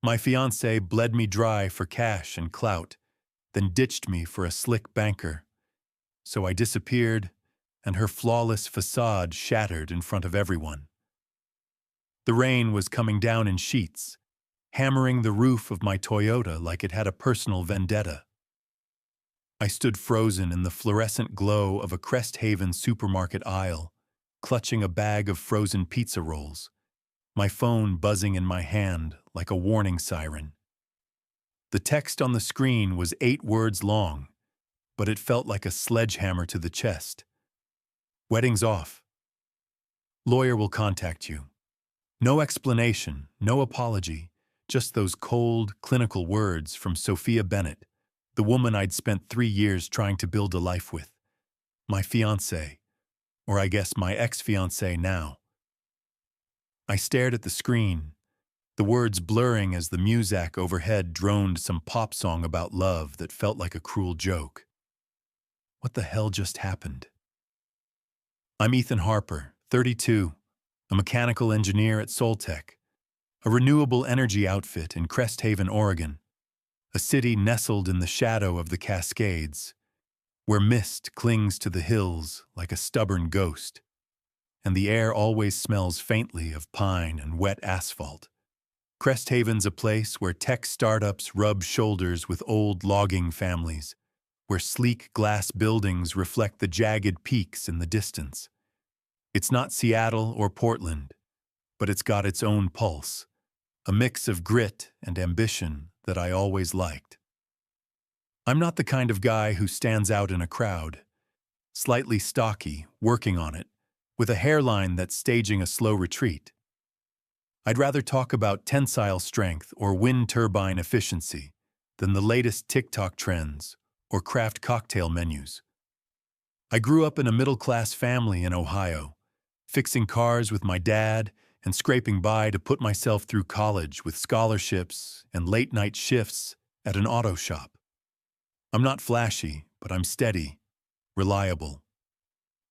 My fiancée bled me dry for cash and clout, then ditched me for a slick banker. So I disappeared, and her flawless facade shattered in front of everyone. The rain was coming down in sheets, hammering the roof of my Toyota like it had a personal vendetta. I stood frozen in the fluorescent glow of a Cresthaven supermarket aisle, clutching a bag of frozen pizza rolls, my phone buzzing in my hand like a warning siren. The text on the screen was 8 words long, but it felt like a sledgehammer to the chest. Wedding's off. Lawyer will contact you. No explanation, no apology, just those cold, clinical words from Sophia Bennett, the woman I'd spent 3 years trying to build a life with. My fiancée, or I guess my ex-fiancée now. I stared at the screen, the words blurring as the muzak overhead droned some pop song about love that felt like a cruel joke. What the hell just happened? I'm Ethan Harper, 32, a mechanical engineer at Soltech, a renewable energy outfit in Cresthaven, Oregon, a city nestled in the shadow of the Cascades, where mist clings to the hills like a stubborn ghost, and the air always smells faintly of pine and wet asphalt. Cresthaven's a place where tech startups rub shoulders with old logging families, where sleek glass buildings reflect the jagged peaks in the distance. It's not Seattle or Portland, but it's got its own pulse, a mix of grit and ambition that I always liked. I'm not the kind of guy who stands out in a crowd, slightly stocky, working on it, with a hairline that's staging a slow retreat. I'd rather talk about tensile strength or wind turbine efficiency than the latest TikTok trends or craft cocktail menus. I grew up in a middle-class family in Ohio, fixing cars with my dad and scraping by to put myself through college with scholarships and late-night shifts at an auto shop. I'm not flashy, but I'm steady, reliable.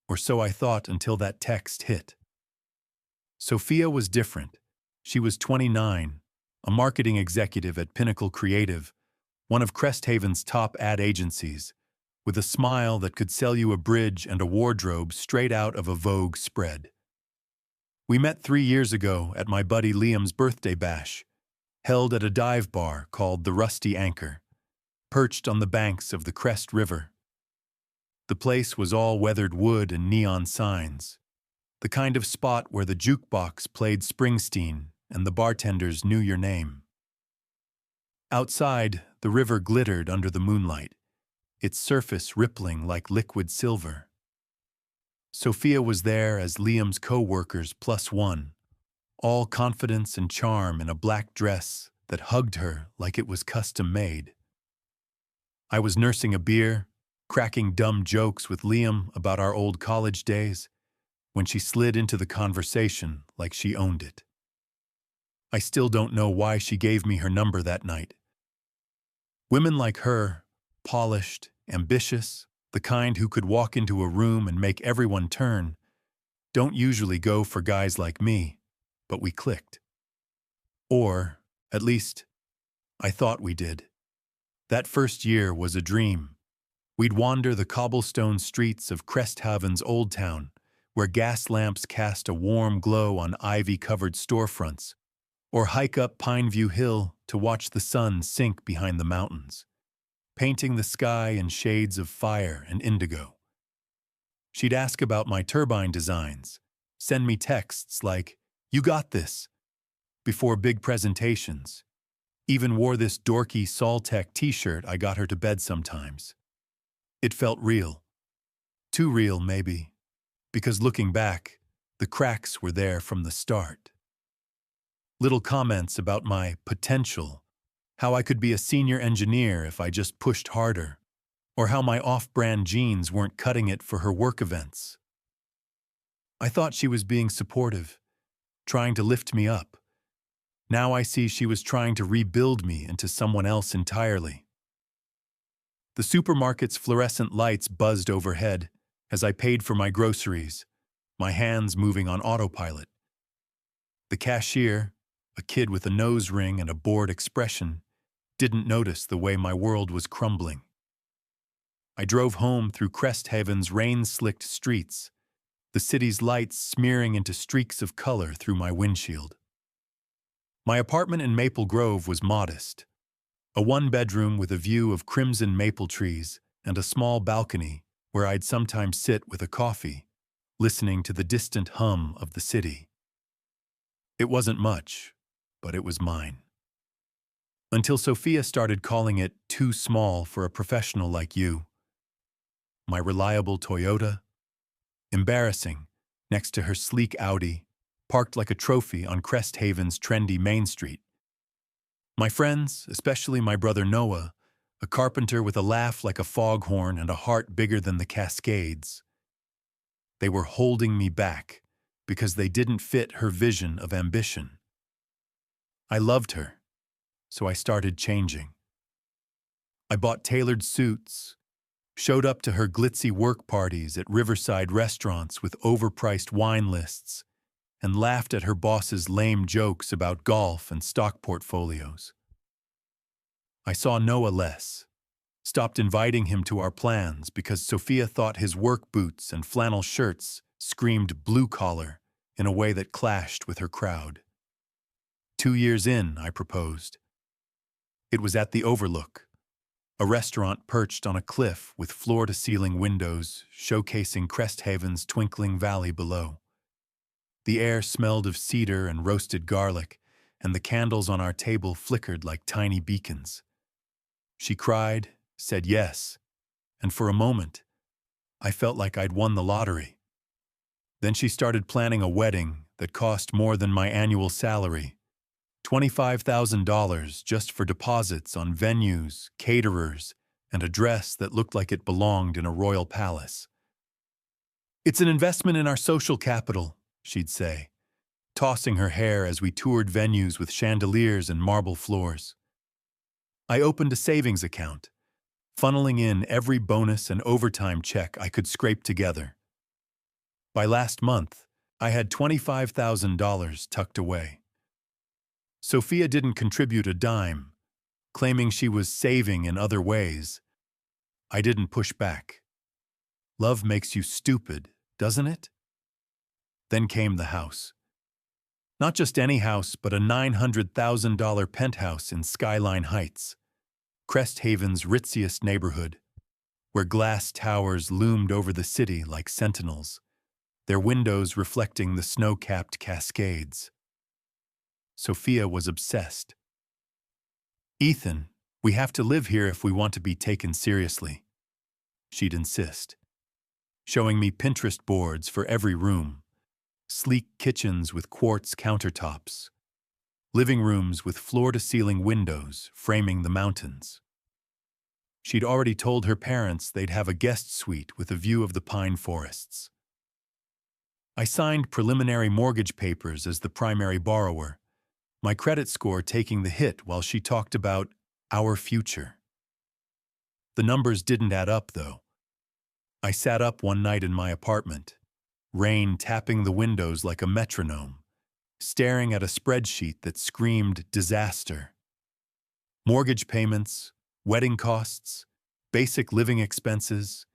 Or so I thought until that text hit. Sophia was different. She was 29, a marketing executive at Pinnacle Creative, one of Cresthaven's top ad agencies, with a smile that could sell you a bridge and a wardrobe straight out of a Vogue spread. We met 3 years ago at my buddy Liam's birthday bash, held at a dive bar called the Rusty Anchor, perched on the banks of the Crest River. The place was all weathered wood and neon signs, the kind of spot where the jukebox played Springsteen and the bartenders knew your name. Outside, the river glittered under the moonlight, its surface rippling like liquid silver. Sophia was there as Liam's co-workers plus one, all confidence and charm in a black dress that hugged her like it was custom-made. I was nursing a beer, cracking dumb jokes with Liam about our old college days, when she slid into the conversation like she owned it. I still don't know why she gave me her number that night. Women like her, polished, ambitious, the kind who could walk into a room and make everyone turn, don't usually go for guys like me, but we clicked. Or, at least, I thought we did. That first year was a dream. We'd wander the cobblestone streets of Cresthaven's Old Town, where gas lamps cast a warm glow on ivy-covered storefronts, or hike up Pineview Hill to watch the sun sink behind the mountains, painting the sky in shades of fire and indigo. She'd ask about my turbine designs, send me texts like, "You got this," before big presentations. Even wore this dorky Soltech t-shirt I got her to bed sometimes. It felt real. Too real, maybe, because looking back, the cracks were there from the start. Little comments about my potential, how I could be a senior engineer if I just pushed harder, or how my off-brand jeans weren't cutting it for her work events. I thought she was being supportive, trying to lift me up. Now I see she was trying to rebuild me into someone else entirely. The supermarket's fluorescent lights buzzed overhead as I paid for my groceries, my hands moving on autopilot. The cashier, a kid with a nose ring and a bored expression, didn't notice the way my world was crumbling. I drove home through Cresthaven's rain-slicked streets, the city's lights smearing into streaks of color through my windshield. My apartment in Maple Grove was modest, a one-bedroom with a view of crimson maple trees and a small balcony where I'd sometimes sit with a coffee, listening to the distant hum of the city. It wasn't much, but it was mine. Until Sophia started calling it too small for a professional like you. My reliable Toyota, embarrassing, next to her sleek Audi, parked like a trophy on Cresthaven's trendy Main Street. My friends, especially my brother Noah, a carpenter with a laugh like a foghorn and a heart bigger than the Cascades, they were holding me back because they didn't fit her vision of ambition. I loved her, so I started changing. I bought tailored suits, showed up to her glitzy work parties at riverside restaurants with overpriced wine lists, and laughed at her boss's lame jokes about golf and stock portfolios. I saw Noah less, stopped inviting him to our plans because Sophia thought his work boots and flannel shirts screamed blue-collar in a way that clashed with her crowd. 2 years in, I proposed. It was at the Overlook, a restaurant perched on a cliff with floor-to-ceiling windows showcasing Cresthaven's twinkling valley below. The air smelled of cedar and roasted garlic, and the candles on our table flickered like tiny beacons. She cried, said yes, and for a moment, I felt like I'd won the lottery. Then she started planning a wedding that cost more than my annual salary, $25,000 just for deposits on venues, caterers, and a dress that looked like it belonged in a royal palace. "It's an investment in our social capital," she'd say, tossing her hair as we toured venues with chandeliers and marble floors. I opened a savings account, funneling in every bonus and overtime check I could scrape together. By last month, I had $25,000 tucked away. Sophia didn't contribute a dime, claiming she was saving in other ways. I didn't push back. Love makes you stupid, doesn't it? Then came the house. Not just any house, but a $900,000 penthouse in Skyline Heights, Cresthaven's ritziest neighborhood, where glass towers loomed over the city like sentinels, their windows reflecting the snow-capped Cascades. Sophia was obsessed. "Ethan, we have to live here if we want to be taken seriously," she'd insist, showing me Pinterest boards for every room, sleek kitchens with quartz countertops, living rooms with floor-to-ceiling windows framing the mountains. She'd already told her parents they'd have a guest suite with a view of the pine forests. I signed preliminary mortgage papers as the primary borrower, my credit score taking the hit while she talked about our future. The numbers didn't add up, though. I sat up one night in my apartment, rain tapping the windows like a metronome, staring at a spreadsheet that screamed disaster. Mortgage payments, wedding costs, basic living expenses.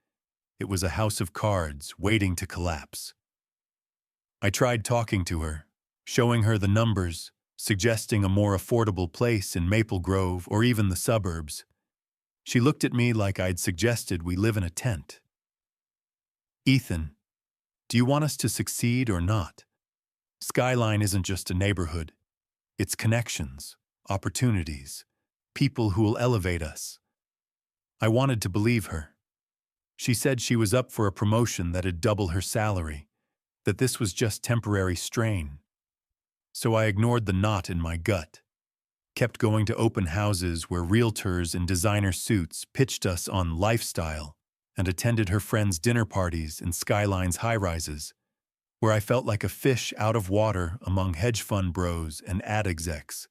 It was a house of cards waiting to collapse. I tried talking to her, showing her the numbers, suggesting a more affordable place in Maple Grove or even the suburbs. She looked at me like I'd suggested we live in a tent. "Ethan, do you want us to succeed or not? Skyline isn't just a neighborhood. It's connections, opportunities, people who will elevate us." I wanted to believe her. She said she was up for a promotion that'd double her salary, that this was just temporary strain. So I ignored the knot in my gut, kept going to open houses where realtors in designer suits pitched us on lifestyle, and attended her friends' dinner parties in Skyline's high-rises, where I felt like a fish out of water among hedge fund bros and ad execs.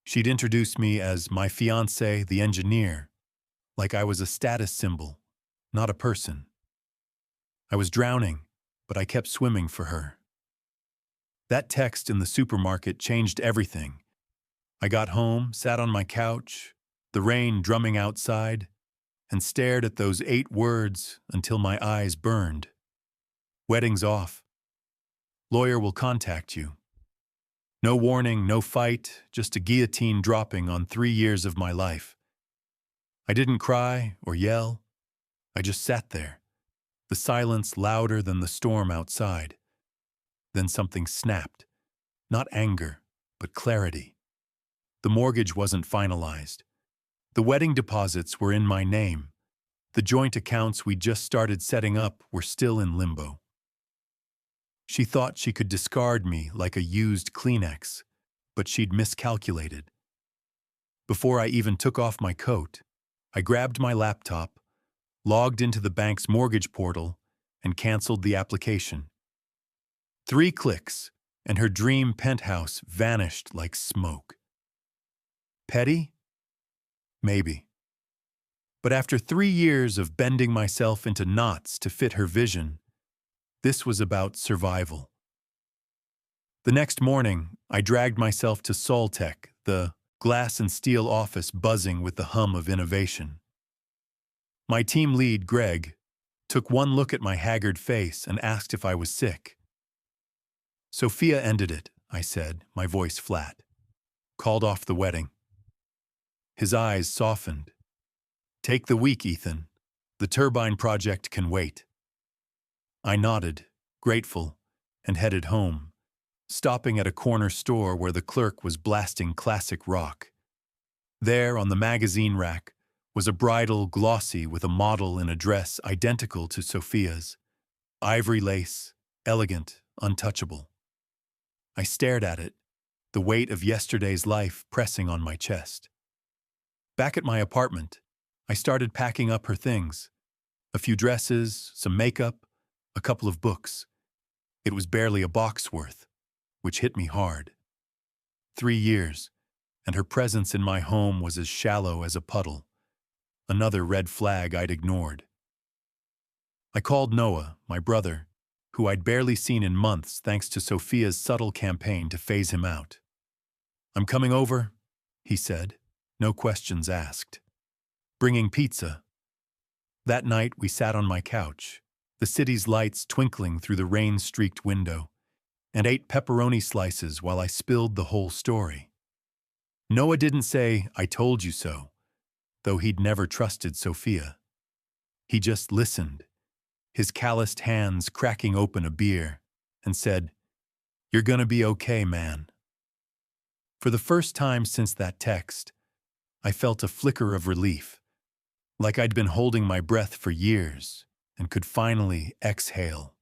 She'd introduce me as my fiancé, the engineer, like I was a status symbol, not a person. I was drowning, but I kept swimming for her. That text in the supermarket changed everything. I got home, sat on my couch, the rain drumming outside, and stared at those 8 words until my eyes burned. Wedding's off. Lawyer will contact you. No warning, no fight, just a guillotine dropping on 3 years of my life. I didn't cry or yell. I just sat there, the silence louder than the storm outside. Then something snapped. Not anger, but clarity. The mortgage wasn't finalized. The wedding deposits were in my name. The joint accounts we just started setting up were still in limbo. She thought she could discard me like a used Kleenex, but she'd miscalculated. Before I even took off my coat, I grabbed my laptop, logged into the bank's mortgage portal, and canceled the application. 3 clicks, and her dream penthouse vanished like smoke. Petty? Maybe. But after 3 years of bending myself into knots to fit her vision, this was about survival. The next morning, I dragged myself to Soltech, the glass and steel office buzzing with the hum of innovation. My team lead, Greg, took one look at my haggard face and asked if I was sick. Sophia ended it, I said, my voice flat. Called off the wedding. His eyes softened. Take the week, Ethan. The turbine project can wait. I nodded, grateful, and headed home, stopping at a corner store where the clerk was blasting classic rock. There, on the magazine rack, was a bridal glossy with a model in a dress identical to Sophia's. Ivory lace, elegant, untouchable. I stared at it, the weight of yesterday's life pressing on my chest. Back at my apartment, I started packing up her things. A few dresses, some makeup, a couple of books. It was barely a box worth, which hit me hard. 3 years, and her presence in my home was as shallow as a puddle. Another red flag I'd ignored. I called Noah, my brother, who I'd barely seen in months thanks to Sophia's subtle campaign to phase him out. I'm coming over, he said, no questions asked. Bringing pizza. That night we sat on my couch, the city's lights twinkling through the rain-streaked window, and ate pepperoni slices while I spilled the whole story. Noah didn't say, I told you so, though he'd never trusted Sophia. He just listened, his calloused hands cracking open a beer, and said, You're gonna be okay, man. For the first time since that text, I felt a flicker of relief, like I'd been holding my breath for years and could finally exhale.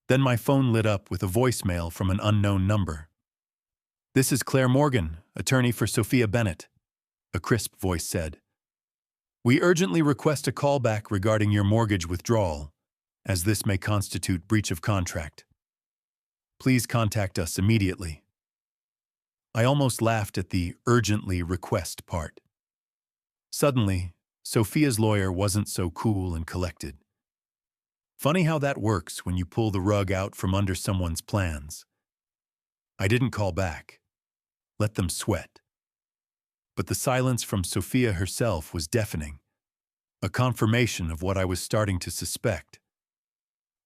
Then my phone lit up with a voicemail from an unknown number. This is Claire Morgan, attorney for Sophia Bennett, a crisp voice said. We urgently request a callback regarding your mortgage withdrawal, as this may constitute breach of contract. Please contact us immediately. I almost laughed at the urgently request part. Suddenly, Sophia's lawyer wasn't so cool and collected. Funny how that works when you pull the rug out from under someone's plans. I didn't call back. Let them sweat. But the silence from Sophia herself was deafening, a confirmation of what I was starting to suspect.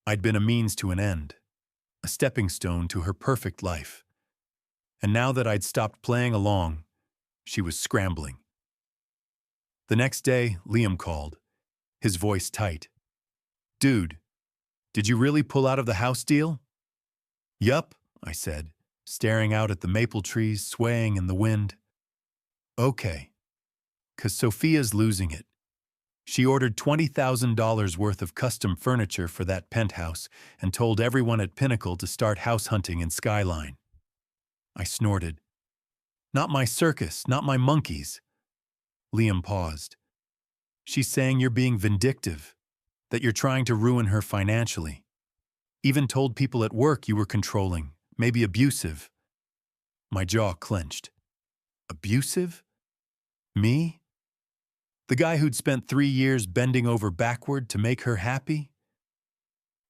I'd been a means to an end, a stepping stone to her perfect life. And now that I'd stopped playing along, she was scrambling. The next day, Liam called, his voice tight. Dude, did you really pull out of the house deal? Yup, I said, staring out at the maple trees swaying in the wind. Okay. 'Cause Sophia's losing it. She ordered $20,000 worth of custom furniture for that penthouse and told everyone at Pinnacle to start house hunting in Skyline. I snorted. Not my circus, not my monkeys. Liam paused. She's saying you're being vindictive, that you're trying to ruin her financially. Even told people at work you were controlling, maybe abusive. My jaw clenched. Abusive? Me? The guy who'd spent 3 years bending over backward to make her happy?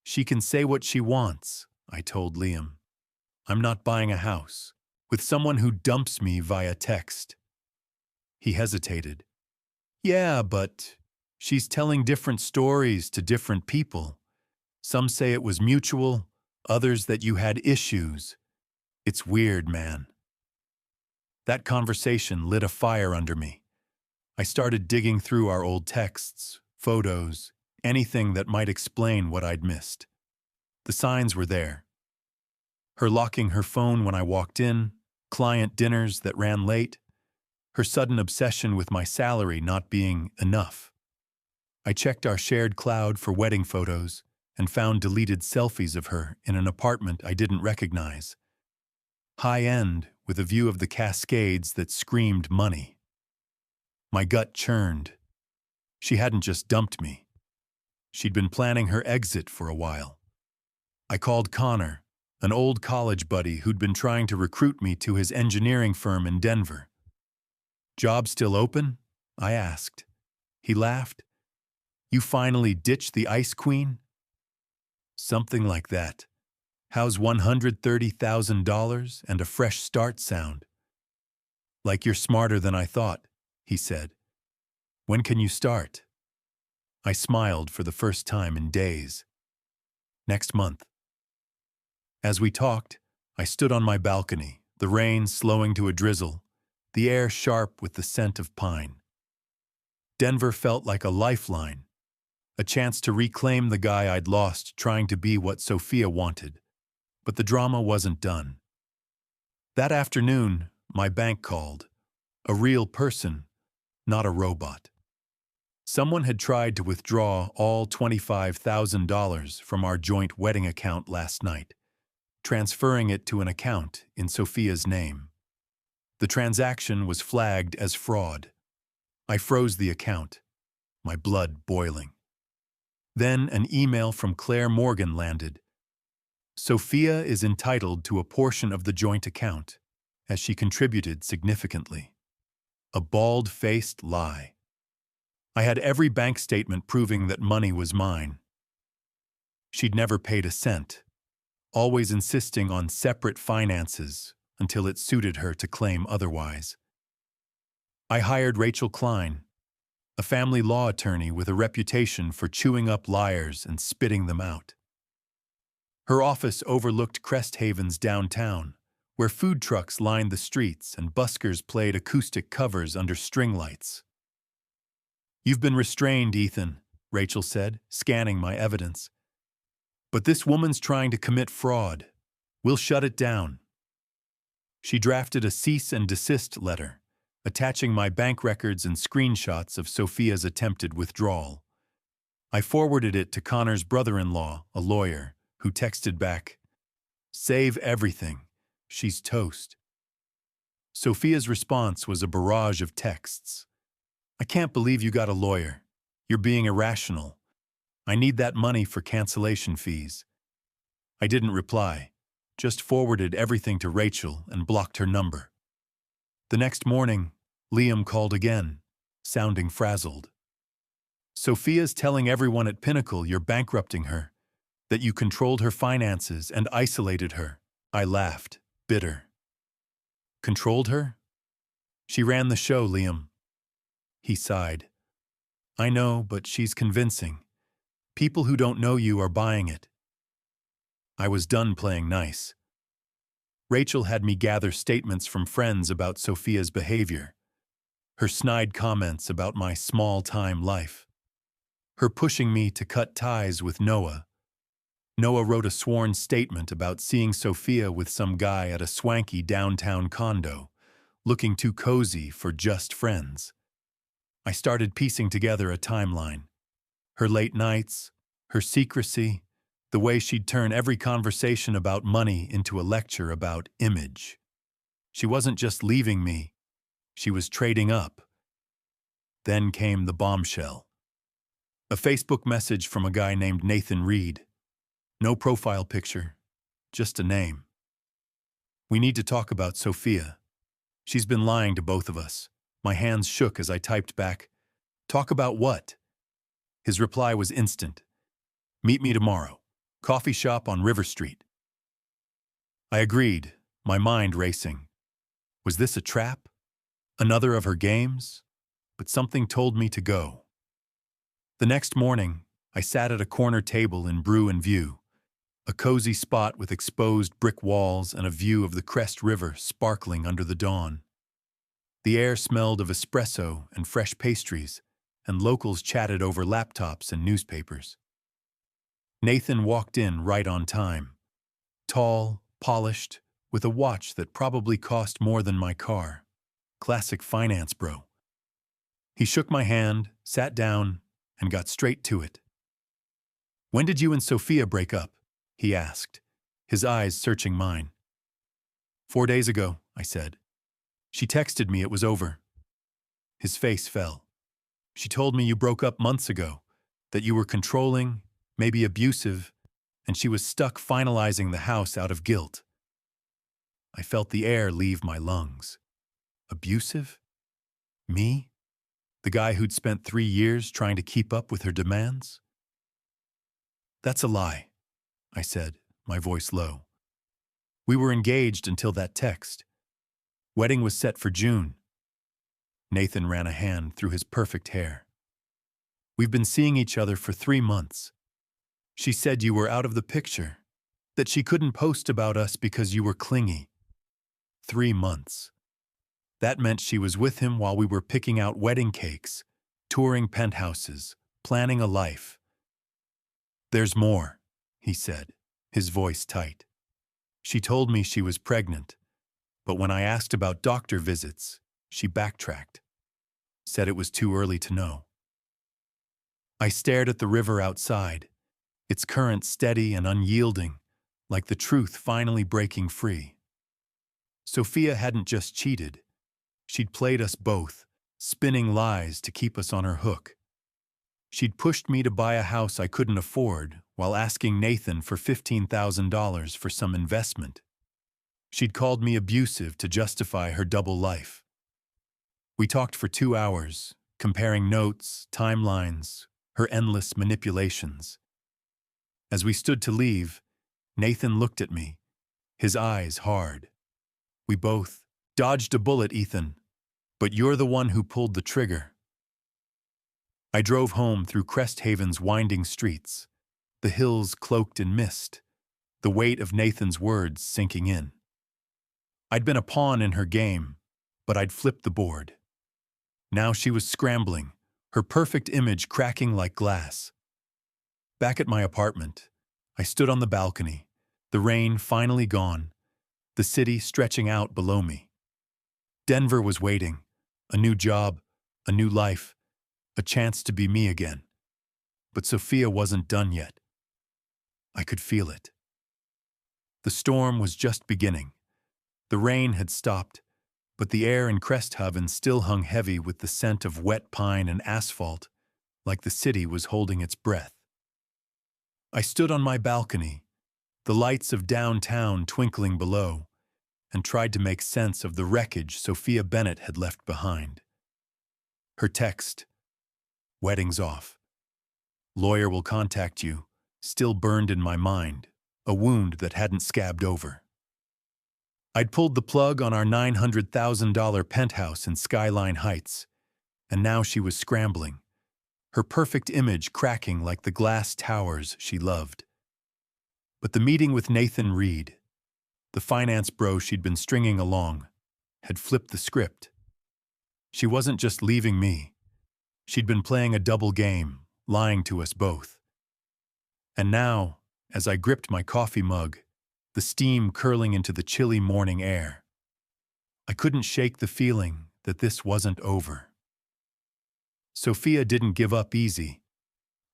She can say what she wants, I told Liam. I'm not buying a house with someone who dumps me via text. He hesitated. Yeah, but she's telling different stories to different people. Some say it was mutual, others that you had issues. It's weird, man. That conversation lit a fire under me. I started digging through our old texts, photos, anything that might explain what I'd missed. The signs were there. Her locking her phone when I walked in, client dinners that ran late, her sudden obsession with my salary not being enough. I checked our shared cloud for wedding photos and found deleted selfies of her in an apartment I didn't recognize. High-end, with a view of the Cascades that screamed money. My gut churned. She hadn't just dumped me. She'd been planning her exit for a while. I called Connor, an old college buddy who'd been trying to recruit me to his engineering firm in Denver. Job still open? I asked. He laughed. You finally ditched the Ice Queen? Something like that. How's $130,000 and a fresh start sound? Like you're smarter than I thought, he said. When can you start? I smiled for the first time in days. Next month. As we talked, I stood on my balcony, the rain slowing to a drizzle, the air sharp with the scent of pine. Denver felt like a lifeline, a chance to reclaim the guy I'd lost trying to be what Sophia wanted. But the drama wasn't done. That afternoon, my bank called. A real person, not a robot. Someone had tried to withdraw all $25,000 from our joint wedding account last night, transferring it to an account in Sophia's name. The transaction was flagged as fraud. I froze the account, my blood boiling. Then an email from Claire Morgan landed. Sophia is entitled to a portion of the joint account, as she contributed significantly. A bald-faced lie. I had every bank statement proving that money was mine. She'd never paid a cent, always insisting on separate finances until it suited her to claim otherwise. I hired Rachel Klein, a family law attorney with a reputation for chewing up liars and spitting them out. Her office overlooked Crest Haven's downtown, where food trucks lined the streets and buskers played acoustic covers under string lights. You've been restrained, Ethan, Rachel said, scanning my evidence. But this woman's trying to commit fraud. We'll shut it down. She drafted a cease and desist letter, attaching my bank records and screenshots of Sophia's attempted withdrawal. I forwarded it to Connor's brother-in-law, a lawyer, who texted back, "Save everything. She's toast." Sophia's response was a barrage of texts. "I can't believe you got a lawyer. You're being irrational. I need that money for cancellation fees." I didn't reply, just forwarded everything to Rachel and blocked her number. The next morning, Liam called again, sounding frazzled. "Sophia's telling everyone at Pinnacle you're bankrupting her, that you controlled her finances and isolated her." I laughed, bitter. "Controlled her? She ran the show, Liam." He sighed. "I know, but she's convincing. People who don't know you are buying it." I was done playing nice. Rachel had me gather statements from friends about Sophia's behavior, her snide comments about my small-time life, her pushing me to cut ties with Noah. Noah wrote a sworn statement about seeing Sophia with some guy at a swanky downtown condo, looking too cozy for just friends. I started piecing together a timeline. Her late nights, her secrecy, the way she'd turn every conversation about money into a lecture about image. She wasn't just leaving me, she was trading up. Then came the bombshell. A Facebook message from a guy named Nathan Reed. No profile picture, just a name. "We need to talk about Sophia. She's been lying to both of us." My hands shook as I typed back, "Talk about what?" His reply was instant. "Meet me tomorrow. Coffee shop on River Street." I agreed, my mind racing. Was this a trap? Another of her games? But something told me to go. The next morning, I sat at a corner table in Brew and View, a cozy spot with exposed brick walls and a view of the Crest River sparkling under the dawn. The air smelled of espresso and fresh pastries, and locals chatted over laptops and newspapers. Nathan walked in right on time. Tall, polished, with a watch that probably cost more than my car. Classic finance bro. He shook my hand, sat down, and got straight to it. "When did you and Sophia break up?" he asked, his eyes searching mine. "4 days ago," I said. "She texted me it was over." His face fell. "She told me you broke up months ago, that you were controlling, maybe abusive, and she was stuck finalizing the house out of guilt." I felt the air leave my lungs. Abusive? Me? The guy who'd spent 3 years trying to keep up with her demands? "That's a lie," I said, my voice low. "We were engaged until that text. Wedding was set for June." Nathan ran a hand through his perfect hair. "We've been seeing each other for 3 months. She said you were out of the picture, that she couldn't post about us because you were clingy. 3 months. That meant she was with him while we were picking out wedding cakes, touring penthouses, planning a life." "There's more," he said, his voice tight. "She told me she was pregnant, but when I asked about doctor visits, she backtracked. Said it was too early to know." I stared at the river outside, its current steady and unyielding, like the truth finally breaking free. Sophia hadn't just cheated. She'd played us both, spinning lies to keep us on her hook. She'd pushed me to buy a house I couldn't afford while asking Nathan for $15,000 for some investment. She'd called me abusive to justify her double life. We talked for 2 hours, comparing notes, timelines, her endless manipulations. As we stood to leave, Nathan looked at me, his eyes hard. We both dodged a bullet, Ethan, but you're the one who pulled the trigger. I drove home through Crest Haven's winding streets, the hills cloaked in mist, the weight of Nathan's words sinking in. I'd been a pawn in her game, but I'd flipped the board. Now she was scrambling, her perfect image cracking like glass. Back at my apartment, I stood on the balcony, the rain finally gone, the city stretching out below me. Denver was waiting, a new job, a new life, a chance to be me again. But Sophia wasn't done yet. I could feel it. The storm was just beginning. The rain had stopped, but the air in Crest Haven still hung heavy with the scent of wet pine and asphalt, like the city was holding its breath. I stood on my balcony, the lights of downtown twinkling below, and tried to make sense of the wreckage Sophia Bennett had left behind. Her text, "Wedding's off. Lawyer will contact you," still burned in my mind, a wound that hadn't scabbed over. I'd pulled the plug on our $900,000 penthouse in Skyline Heights, and now she was scrambling, her perfect image cracking like the glass towers she loved. But the meeting with Nathan Reed, the finance bro she'd been stringing along, had flipped the script. She wasn't just leaving me. She'd been playing a double game, lying to us both. And now, as I gripped my coffee mug, the steam curling into the chilly morning air, I couldn't shake the feeling that this wasn't over. Sophia didn't give up easy.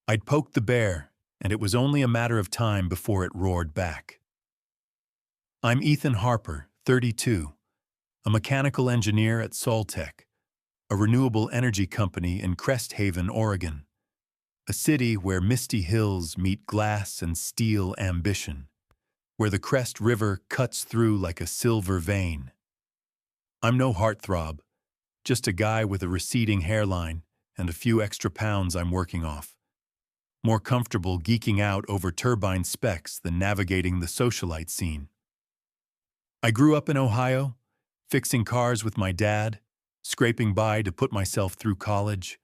I'd poked the bear, and it was only a matter of time before it roared back. I'm Ethan Harper, 32, a mechanical engineer at Soltech, a renewable energy company in Crest Haven, Oregon, a city where misty hills meet glass and steel ambition, where the Crest River cuts through like a silver vein. I'm no heartthrob, just a guy with a receding hairline and a few extra pounds I'm working off, more comfortable geeking out over turbine specs than navigating the socialite scene. I grew up in Ohio, fixing cars with my dad, scraping by to put myself through college.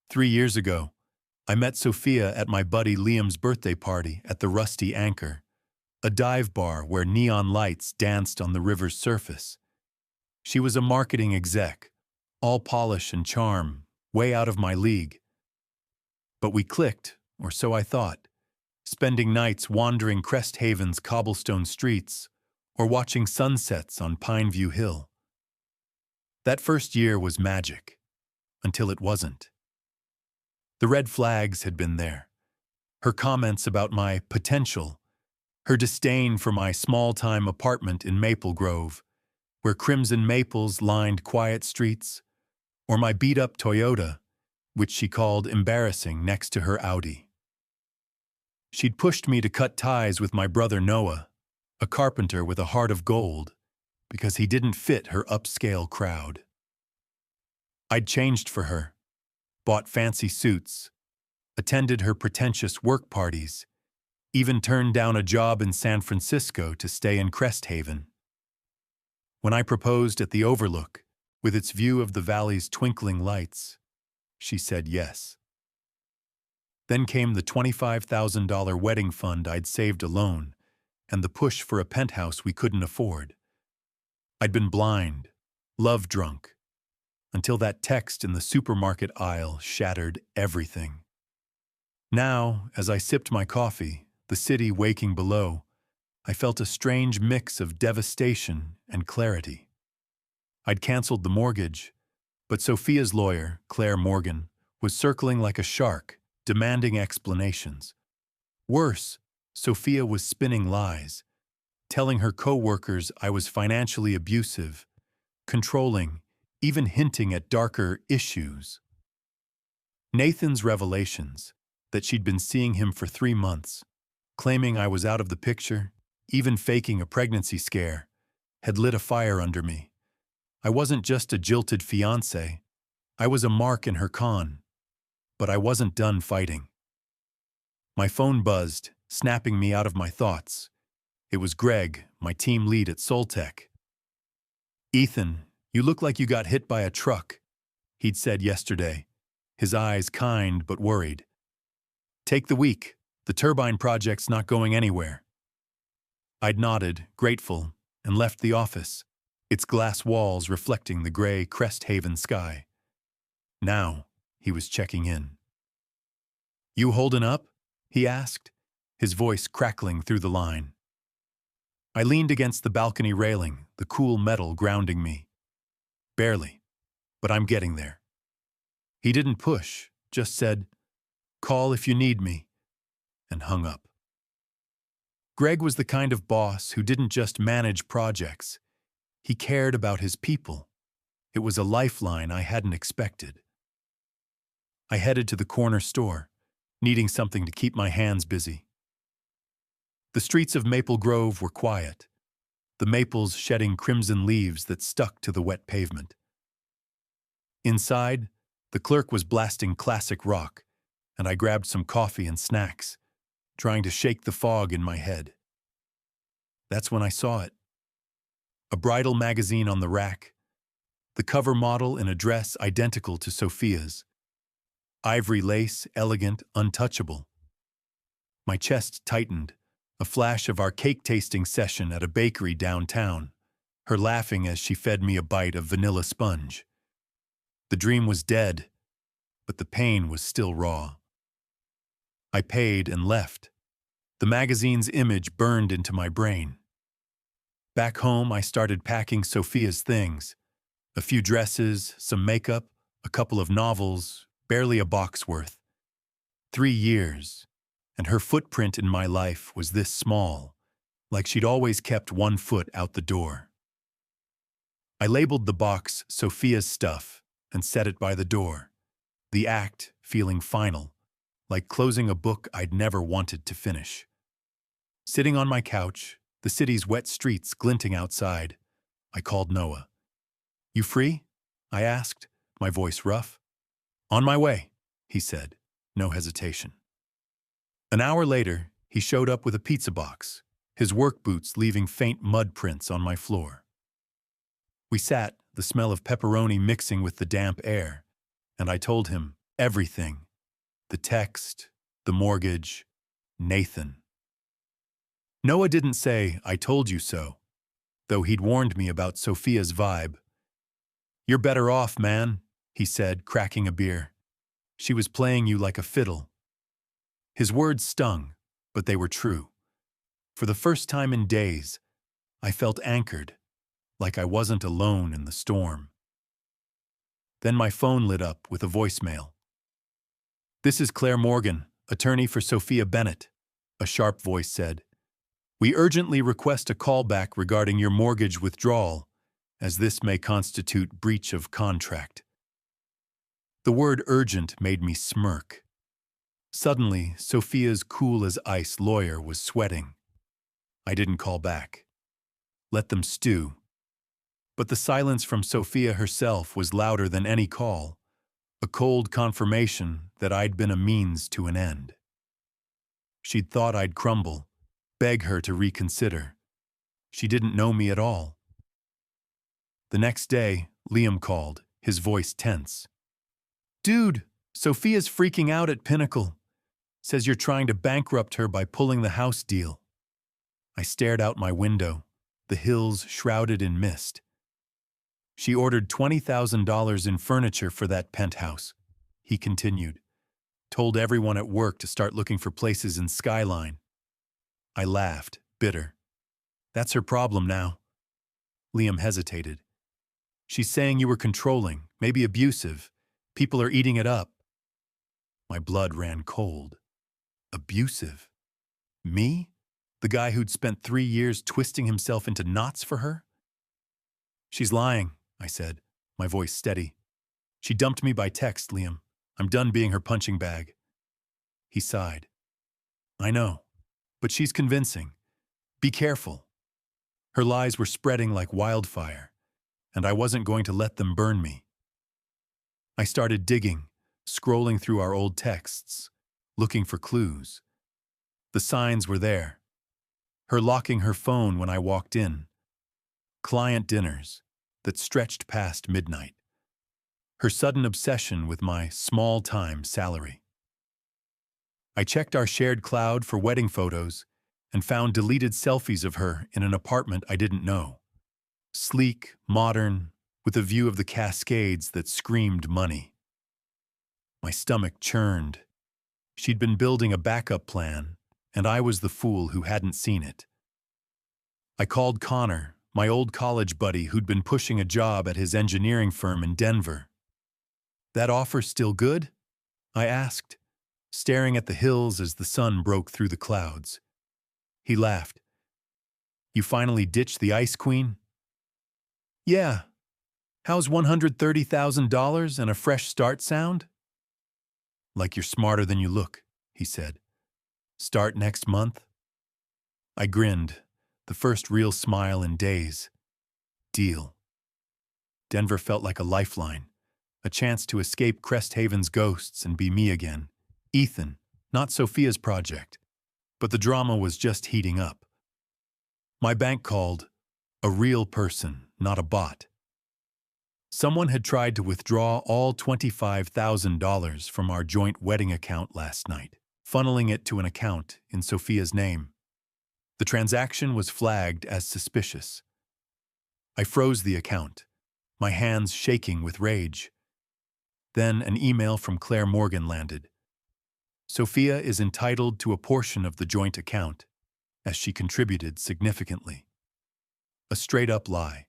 3 years ago, I met Sophia at my buddy Liam's birthday party at the Rusty Anchor, a dive bar where neon lights danced on the river's surface. She was a marketing exec, all polish and charm, way out of my league. But we clicked, or so I thought, spending nights wandering Crest Haven's cobblestone streets or watching sunsets on Pineview Hill. That first year was magic, until it wasn't. The red flags had been there. Her comments about my potential, her disdain for my small-time apartment in Maple Grove, where crimson maples lined quiet streets, or my beat-up Toyota, which she called embarrassing next to her Audi. She'd pushed me to cut ties with my brother Noah, a carpenter with a heart of gold, because he didn't fit her upscale crowd. I'd changed for her, bought fancy suits, attended her pretentious work parties, even turned down a job in San Francisco to stay in Crest Haven. When I proposed at the Overlook, with its view of the valley's twinkling lights, she said yes. Then came the $25,000 wedding fund I'd saved alone, and the push for a penthouse we couldn't afford. I'd been blind, love-drunk, until that text in the supermarket aisle shattered everything. Now, as I sipped my coffee, the city waking below, I felt a strange mix of devastation and clarity. I'd canceled the mortgage, but Sophia's lawyer, Claire Morgan, was circling like a shark, demanding explanations. Worse, Sophia was spinning lies, telling her co-workers I was financially abusive, controlling, even hinting at darker issues. Nathan's revelations, that she'd been seeing him for 3 months, claiming I was out of the picture, even faking a pregnancy scare, had lit a fire under me. I wasn't just a jilted fiancé, I was a mark in her con. But I wasn't done fighting. My phone buzzed, snapping me out of my thoughts. It was Greg, my team lead at Soltech. "Ethan, you look like you got hit by a truck," he'd said yesterday, his eyes kind but worried. "Take the week. The turbine project's not going anywhere." I'd nodded, grateful, and left the office, its glass walls reflecting the gray Crest Haven sky. Now, he was checking in. "You holding up?" he asked, his voice crackling through the line. I leaned against the balcony railing, the cool metal grounding me. "Barely, but I'm getting there." He didn't push, just said, "Call if you need me," and hung up. Greg was the kind of boss who didn't just manage projects. He cared about his people. It was a lifeline I hadn't expected. I headed to the corner store, needing something to keep my hands busy. The streets of Maple Grove were quiet, the maples shedding crimson leaves that stuck to the wet pavement. Inside, the clerk was blasting classic rock, and I grabbed some coffee and snacks, trying to shake the fog in my head. That's when I saw it. A bridal magazine on the rack, the cover model in a dress identical to Sophia's. Ivory lace, elegant, untouchable. My chest tightened, a flash of our cake-tasting session at a bakery downtown, her laughing as she fed me a bite of vanilla sponge. The dream was dead, but the pain was still raw. I paid and left. The magazine's image burned into my brain. Back home, I started packing Sophia's things. A few dresses, some makeup, a couple of novels, barely a box worth. 3 years, and her footprint in my life was this small, like she'd always kept 1 foot out the door. I labeled the box Sophia's stuff and set it by the door, the act feeling final, like closing a book I'd never wanted to finish. Sitting on my couch, the city's wet streets glinting outside, I called Noah. "You free?" I asked, my voice rough. "On my way," he said, no hesitation. An hour later, he showed up with a pizza box, his work boots leaving faint mud prints on my floor. We sat, the smell of pepperoni mixing with the damp air, and I told him everything. The text, the mortgage, Nathan. Noah didn't say, "I told you so," though he'd warned me about Sophia's vibe. "You're better off, man," he said, cracking a beer. "She was playing you like a fiddle." His words stung, but they were true. For the first time in days, I felt anchored, like I wasn't alone in the storm. Then my phone lit up with a voicemail. "This is Claire Morgan, attorney for Sophia Bennett," a sharp voice said. "We urgently request a callback regarding your mortgage withdrawal, as this may constitute breach of contract." The word urgent made me smirk. Suddenly, Sophia's cool-as-ice lawyer was sweating. I didn't call back. Let them stew. But the silence from Sophia herself was louder than any call, a cold confirmation that I'd been a means to an end. She'd thought I'd crumble, beg her to reconsider. She didn't know me at all. The next day, Liam called, his voice tense. "Dude, Sophia's freaking out at Pinnacle. Says you're trying to bankrupt her by pulling the house deal." I stared out my window, the hills shrouded in mist. "She ordered $20,000 in furniture for that penthouse," he continued. "Told everyone at work to start looking for places in Skyline." I laughed, bitter. "That's her problem now." Liam hesitated. "She's saying you were controlling, maybe abusive. People are eating it up." My blood ran cold. Abusive? Me? The guy who'd spent 3 years twisting himself into knots for her? "She's lying," I said, my voice steady. "She dumped me by text, Liam. I'm done being her punching bag." He sighed. "I know, but she's convincing. Be careful." Her lies were spreading like wildfire, and I wasn't going to let them burn me. I started digging, scrolling through our old texts, looking for clues. The signs were there. Her locking her phone when I walked in. Client dinners that stretched past midnight. Her sudden obsession with my small-time salary. I checked our shared cloud for wedding photos and found deleted selfies of her in an apartment I didn't know. Sleek, modern, with a view of the Cascades that screamed money. My stomach churned. She'd been building a backup plan, and I was the fool who hadn't seen it. I called Connor, my old college buddy who'd been pushing a job at his engineering firm in Denver. "That offer still good?" I asked, staring at the hills as the sun broke through the clouds. He laughed. "You finally ditched the Ice Queen?" "Yeah. How's $130,000 and a fresh start sound?" "Like you're smarter than you look," he said. "Start next month?" I grinned, the first real smile in days. Deal. Denver felt like a lifeline, a chance to escape Cresthaven's ghosts and be me again. Ethan, not Sophia's project. But the drama was just heating up. My bank called, a real person, not a bot. Someone had tried to withdraw all $25,000 from our joint wedding account last night, funneling it to an account in Sophia's name. The transaction was flagged as suspicious. I froze the account, my hands shaking with rage. Then an email from Claire Morgan landed. Sophia is entitled to a portion of the joint account, as she contributed significantly. A straight-up lie.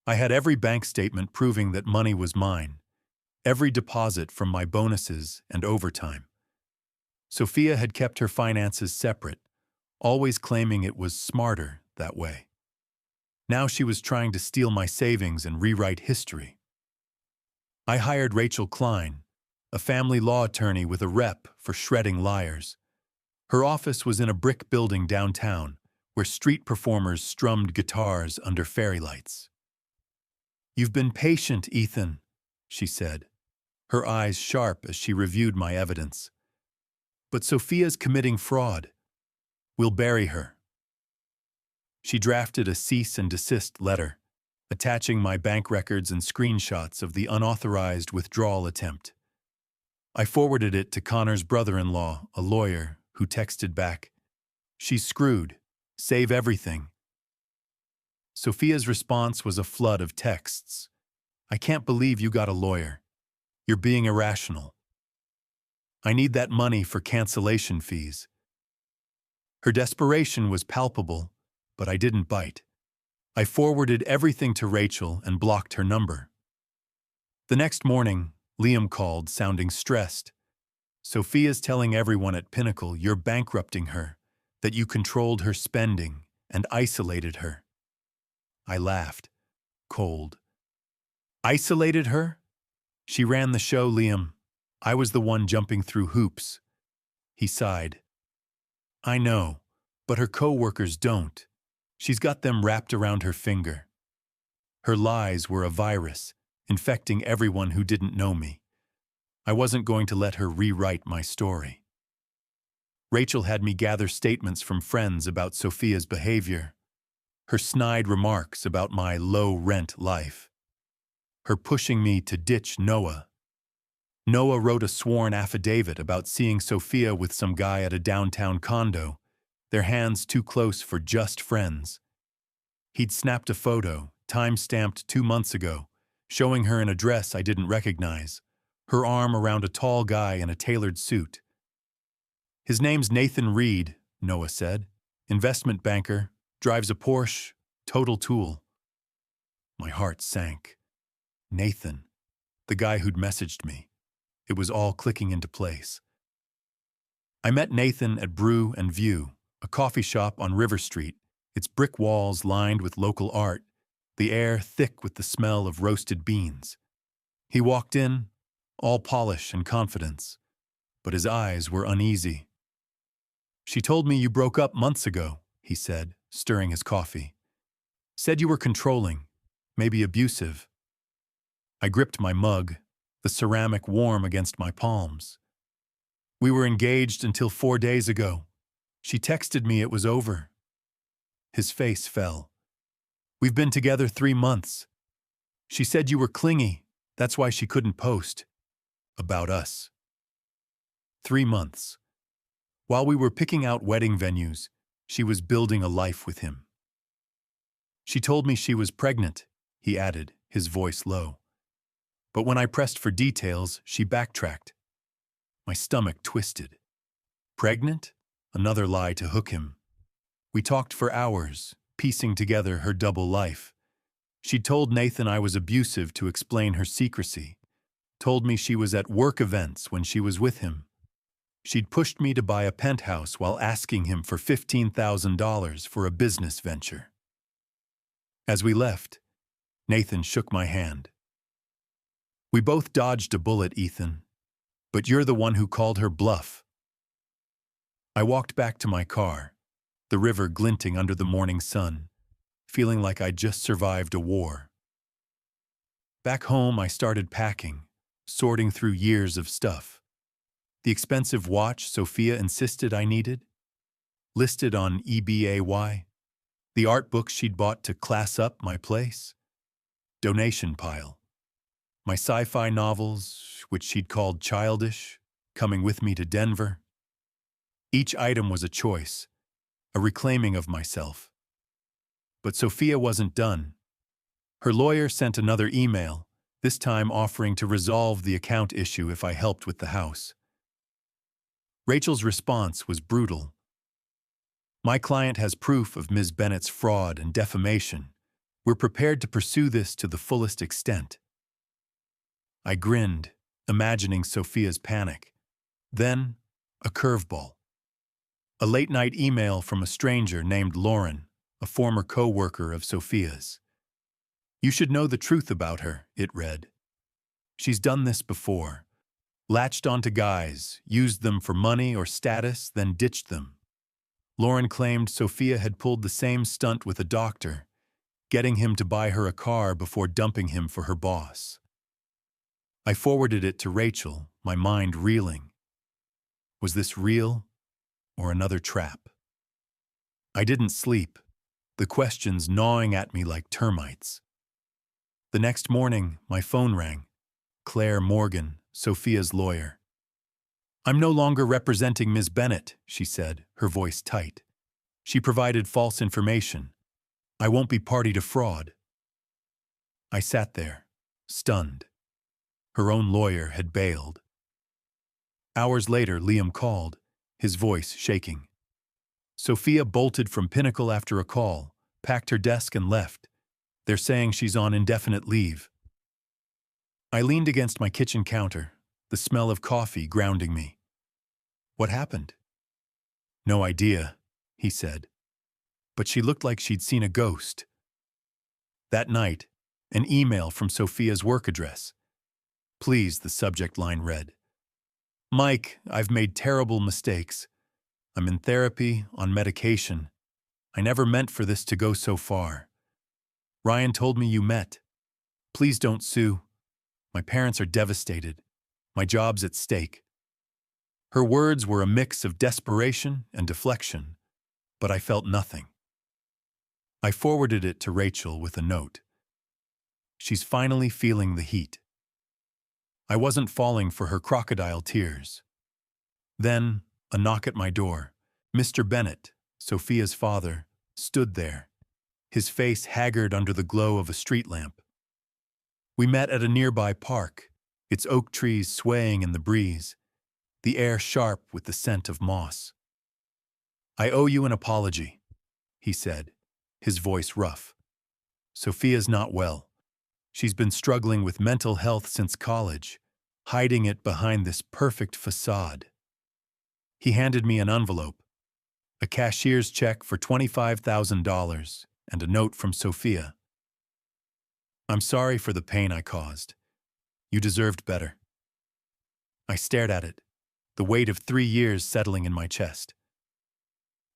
I had every bank statement proving that money was mine, every deposit from my bonuses and overtime. Sophia had kept her finances separate, always claiming it was smarter that way. Now she was trying to steal my savings and rewrite history. I hired Rachel Klein, a family law attorney with a rep for shredding liars. Her office was in a brick building downtown, where street performers strummed guitars under fairy lights. "You've been patient, Ethan," she said, her eyes sharp as she reviewed my evidence. "But Sophia's committing fraud. We'll bury her." She drafted a cease and desist letter, attaching my bank records and screenshots of the unauthorized withdrawal attempt. I forwarded it to Connor's brother-in-law, a lawyer, who texted back, "She's screwed. Save everything." Sophia's response was a flood of texts. "I can't believe you got a lawyer. You're being irrational. I need that money for cancellation fees." Her desperation was palpable, but I didn't bite. I forwarded everything to Rachel and blocked her number. The next morning, Liam called, sounding stressed. "Sophia's telling everyone at Pinnacle you're bankrupting her, that you controlled her spending and isolated her." I laughed, cold. "Isolated her? She ran the show, Liam. I was the one jumping through hoops." He sighed. "I know, but her co-workers don't. She's got them wrapped around her finger. Her lies were a virus, infecting everyone who didn't know me. I wasn't going to let her rewrite my story." Rachel had me gather statements from friends about Sophia's behavior. Her snide remarks about my low-rent life. Her pushing me to ditch Noah. Noah wrote a sworn affidavit about seeing Sophia with some guy at a downtown condo, their hands too close for just friends. He'd snapped a photo, time-stamped 2 months ago, showing her in a dress I didn't recognize, her arm around a tall guy in a tailored suit. "His name's Nathan Reed," Noah said. "Investment banker, drives a Porsche, total tool." My heart sank. Nathan, the guy who'd messaged me. It was all clicking into place. I met Nathan at Brew and View, a coffee shop on River Street, its brick walls lined with local art, the air thick with the smell of roasted beans. He walked in, all polish and confidence, but his eyes were uneasy. "She told me you broke up months ago," he said, stirring his coffee. "Said you were controlling, maybe abusive." I gripped my mug, the ceramic warm against my palms. "We were engaged until 4 days ago. She texted me it was over." His face fell. "We've been together 3 months. She said you were clingy, that's why she couldn't post about us." 3 months. While we were picking out wedding venues, she was building a life with him. "She told me she was pregnant," he added, his voice low. "But when I pressed for details, she backtracked." My stomach twisted. Pregnant? Another lie to hook him. We talked for hours, piecing together her double life. She'd told Nathan I was abusive to explain her secrecy. Told me she was at work events when she was with him. She'd pushed me to buy a penthouse while asking him for $15,000 for a business venture. As we left, Nathan shook my hand. "We both dodged a bullet, Ethan, but you're the one who called her bluff." I walked back to my car, the river glinting under the morning sun, feeling like I'd just survived a war. Back home, I started packing, sorting through years of stuff. The expensive watch Sophia insisted I needed, listed on eBay, the art books she'd bought to class up my place, donation pile, my sci-fi novels, which she'd called childish, coming with me to Denver. Each item was a choice, a reclaiming of myself. But Sophia wasn't done. Her lawyer sent another email, this time offering to resolve the account issue if I helped with the house. Rachel's response was brutal. "My client has proof of Ms. Bennett's fraud and defamation. We're prepared to pursue this to the fullest extent." I grinned, imagining Sophia's panic. Then, a curveball. A late-night email from a stranger named Lauren, a former co-worker of Sophia's. "You should know the truth about her," it read. "She's done this before. Latched onto guys, used them for money or status, then ditched them. Lauren claimed Sophia had pulled the same stunt with a doctor, getting him to buy her a car before dumping him for her boss." I forwarded it to Rachel, my mind reeling. Was this real or another trap? I didn't sleep, the questions gnawing at me like termites. The next morning, my phone rang. Claire Morgan, Sophia's lawyer. "I'm no longer representing Ms. Bennett," she said, her voice tight. "She provided false information. I won't be party to fraud." I sat there, stunned. Her own lawyer had bailed. Hours later, Liam called, his voice shaking. Sophia bolted from Pinnacle after a call, packed her desk and left. They're saying she's on indefinite leave. I leaned against my kitchen counter, the smell of coffee grounding me. "What happened?" "No idea," he said. "But she looked like she'd seen a ghost." That night, an email from Sophia's work address. "Please," the subject line read. "Mike, I've made terrible mistakes. I'm in therapy, on medication. I never meant for this to go so far. Ryan told me you met. Please don't sue. My parents are devastated. My job's at stake." Her words were a mix of desperation and deflection, but I felt nothing. I forwarded it to Rachel with a note. She's finally feeling the heat. I wasn't falling for her crocodile tears. Then, a knock at my door. Mr. Bennett, Sophia's father, stood there, his face haggard under the glow of a street lamp. We met at a nearby park, its oak trees swaying in the breeze, the air sharp with the scent of moss. "I owe you an apology," he said, his voice rough. "Sophia's not well. She's been struggling with mental health since college, hiding it behind this perfect facade." He handed me an envelope, a cashier's check for $25,000 and a note from Sophia. "I'm sorry for the pain I caused. You deserved better." I stared at it, the weight of 3 years settling in my chest.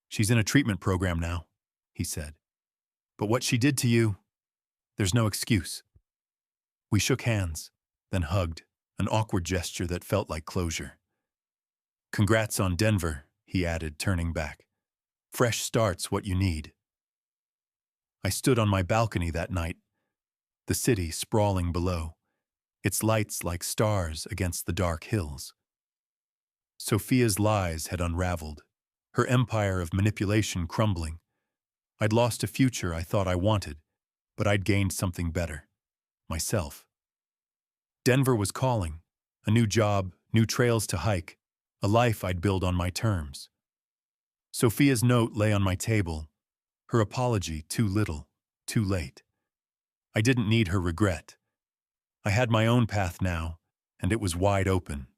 "She's in a treatment program now," he said. "But what she did to you, there's no excuse." We shook hands, then hugged, an awkward gesture that felt like closure. "Congrats on Denver," he added, turning back. "Fresh start's what you need." I stood on my balcony that night, the city sprawling below, its lights like stars against the dark hills. Sophia's lies had unraveled, her empire of manipulation crumbling. I'd lost a future I thought I wanted, but I'd gained something better. Myself. Denver was calling. A new job, new trails to hike, a life I'd build on my terms. Sophia's note lay on my table, her apology too little, too late. I didn't need her regret. I had my own path now, and it was wide open.